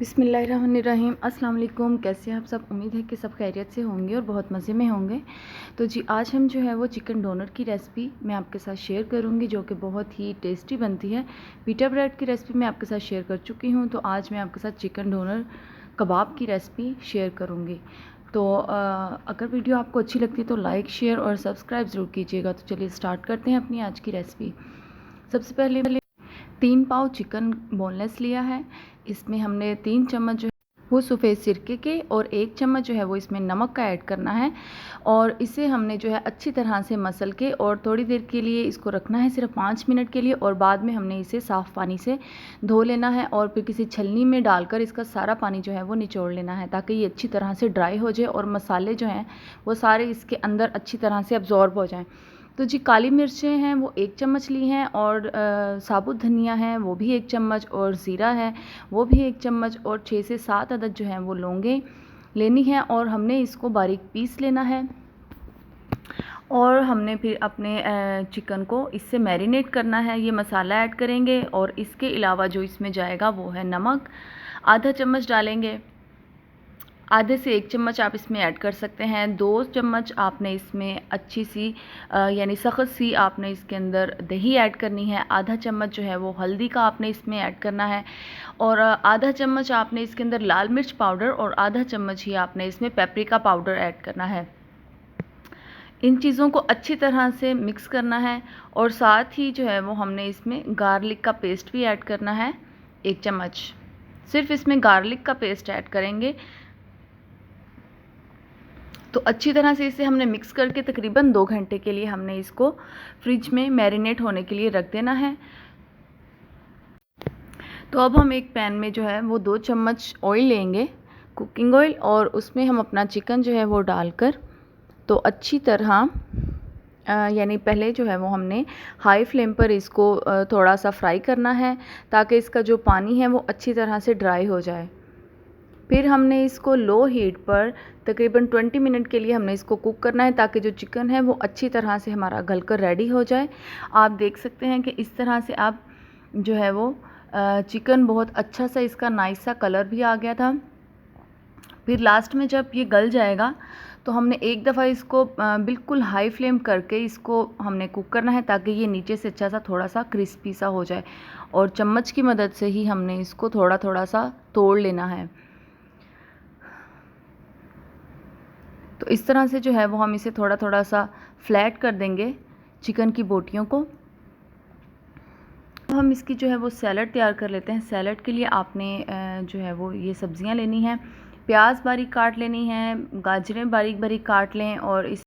बिस्मिल्लाहिर्रहमानिर्रहीम। अस्सलाम वालेकुम। कैसे हैं आप सब? उम्मीद है कि सब खैरियत से होंगे और बहुत मज़े में होंगे। तो जी आज हम जो है वो चिकन डोनर की रेसिपी मैं आपके साथ शेयर करूंगी, जो कि बहुत ही टेस्टी बनती है। पिटा ब्रेड की रेसिपी मैं आपके साथ शेयर कर चुकी हूं, तो आज मैं आपके साथ चिकन डोनर कबाब की रेसिपी शेयर करूँगी। तो अगर वीडियो आपको अच्छी लगती है तो लाइक, शेयर और सब्सक्राइब ज़रूर कीजिएगा। तो चलिए स्टार्ट करते हैं अपनी आज की रेसिपी। सबसे पहले 3 पाव चिकन बोनलेस लिया है। इसमें हमने 3 चम्मच जो है वो सफ़ेद सिरके के और 1 चम्मच जो है वो इसमें नमक का ऐड करना है, और इसे हमने जो है अच्छी तरह से मसल के और थोड़ी देर के लिए इसको रखना है, सिर्फ 5 मिनट के लिए। और बाद में हमने इसे साफ़ पानी से धो लेना है और फिर किसी छलनी में डालकर इसका सारा पानी जो है वो निचोड़ लेना है, ताकि ये अच्छी तरह से ड्राई हो जाए और मसाले जो हैं वो सारे इसके अंदर अच्छी तरह से अब्जॉर्ब हो जाएँ। तो जी काली मिर्चें हैं वो 1 चम्मच ली हैं, और साबुत धनिया है वो भी 1 चम्मच, और ज़ीरा है वो भी 1 चम्मच, और 6 से 7 अदद जो हैं वो लौंगे लेनी है, और हमने इसको बारीक पीस लेना है। और हमने फिर अपने चिकन को इससे मैरिनेट करना है। ये मसाला ऐड करेंगे, और इसके अलावा जो इसमें जाएगा वो है नमक, आधा चम्मच डालेंगे। आधे से 1 चम्मच आप इसमें ऐड कर सकते हैं। 2 चम्मच आपने इसमें अच्छी सी यानी सख्त सी आपने इसके अंदर दही ऐड करनी है। आधा चम्मच जो है वो हल्दी का आपने इसमें ऐड करना है, और आधा चम्मच आपने इसके अंदर लाल मिर्च पाउडर, और आधा चम्मच ही आपने इसमें पेपरिका पाउडर ऐड करना है। इन चीज़ों को अच्छी तरह से मिक्स करना है, और साथ ही जो है वो हमने इसमें गार्लिक का पेस्ट भी ऐड करना है 1 चम्मच। सिर्फ इसमें गार्लिक का पेस्ट ऐड करेंगे। तो अच्छी तरह से इसे हमने मिक्स करके तकरीबन 2 घंटे के लिए हमने इसको फ्रिज में मैरिनेट होने के लिए रख देना है। तो अब हम एक पैन में जो है वो 2 चम्मच ऑयल लेंगे, कुकिंग ऑयल, और उसमें हम अपना चिकन जो है वो डालकर तो अच्छी तरह यानी पहले जो है वो हमने हाई फ्लेम पर इसको थोड़ा सा फ्राई करना है, ताकि इसका जो पानी है वो अच्छी तरह से ड्राई हो जाए। फिर हमने इसको लो हीट पर तकरीबन 20 मिनट के लिए हमने इसको कुक करना है, ताकि जो चिकन है वो अच्छी तरह से हमारा गलकर रेडी हो जाए। आप देख सकते हैं कि इस तरह से आप जो है वो चिकन बहुत अच्छा सा इसका नाइस सा कलर भी आ गया था। फिर लास्ट में जब ये गल जाएगा तो हमने एक दफ़ा इसको बिल्कुल हाई फ्लेम करके इसको हमने कुक करना है, ताकि ये नीचे से अच्छा सा थोड़ा सा क्रिस्पी सा हो जाए, और चम्मच की मदद से ही हमने इसको थोड़ा थोड़ा सा तोड़ लेना है। तो इस तरह से जो है वो हम इसे थोड़ा थोड़ा सा फ्लैट कर देंगे चिकन की बोटियों को। तो हम इसकी जो है वो सैलड तैयार कर लेते हैं। सैलड के लिए आपने जो है वो ये सब्ज़ियां लेनी हैं। प्याज बारीक काट लेनी है, गाजरें बारीक बारीक काट लें, और इस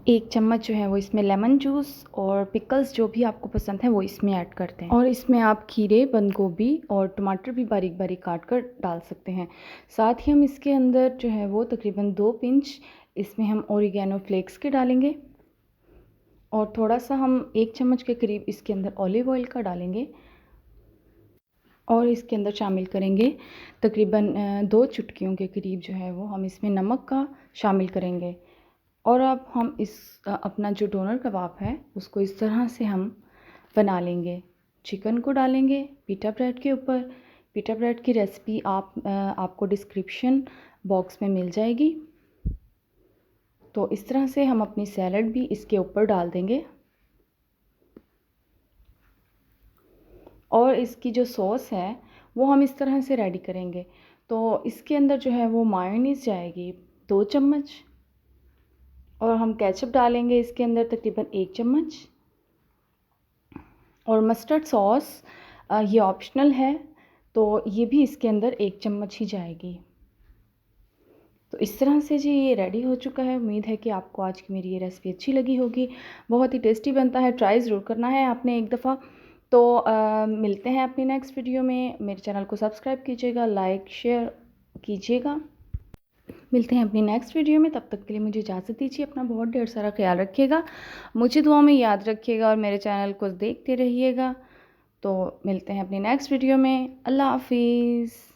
1 चम्मच जो है वो इसमें लेमन जूस और पिकल्स जो भी आपको पसंद है वो इसमें ऐड करते हैं। और इसमें आप खीरे, बंद गोभी और टमाटर भी बारीक बारीक काट कर डाल सकते हैं। साथ ही हम इसके अंदर जो है वो तकरीबन 2 पिंच इसमें हम ओरिगेनो फ्लेक्स के डालेंगे, और थोड़ा सा हम 1 चम्मच के करीब इसके अंदर ऑलिव ऑयल का डालेंगे, और इसके अंदर शामिल करेंगे तकरीबन 2 चुटकियों के करीब जो है वो हम इसमें नमक का शामिल करेंगे। और अब हम इस अपना जो डोनर कबाब है उसको इस तरह से हम बना लेंगे। चिकन को डालेंगे पिटा ब्रेड के ऊपर। पिटा ब्रेड की रेसिपी आपको डिस्क्रिप्शन बॉक्स में मिल जाएगी। तो इस तरह से हम अपनी सैलड भी इसके ऊपर डाल देंगे, और इसकी जो सॉस है वो हम इस तरह से रेडी करेंगे। तो इसके अंदर जो है वो मायोनीज़ जाएगी 2 चम्मच, और हम केचप डालेंगे इसके अंदर तकरीबन 1 चम्मच, और मस्टर्ड सॉस ये ऑप्शनल है, तो ये भी इसके अंदर 1 चम्मच ही जाएगी। तो इस तरह से जी ये रेडी हो चुका है। उम्मीद है कि आपको आज की मेरी ये रेसिपी अच्छी लगी होगी। बहुत ही टेस्टी बनता है, ट्राई ज़रूर करना है आपने एक दफ़ा। तो मिलते हैं अपनी नेक्स्ट वीडियो में। मेरे चैनल को सब्सक्राइब कीजिएगा, लाइक शेयर कीजिएगा। मिलते हैं अपनी नेक्स्ट वीडियो में। तब तक के लिए मुझे इजाज़त दीजिए। अपना बहुत ढेर सारा ख्याल रखिएगा, मुझे दुआ में याद रखिएगा, और मेरे चैनल को देखते रहिएगा। तो मिलते हैं अपनी नेक्स्ट वीडियो में। अल्लाह हाफिज़।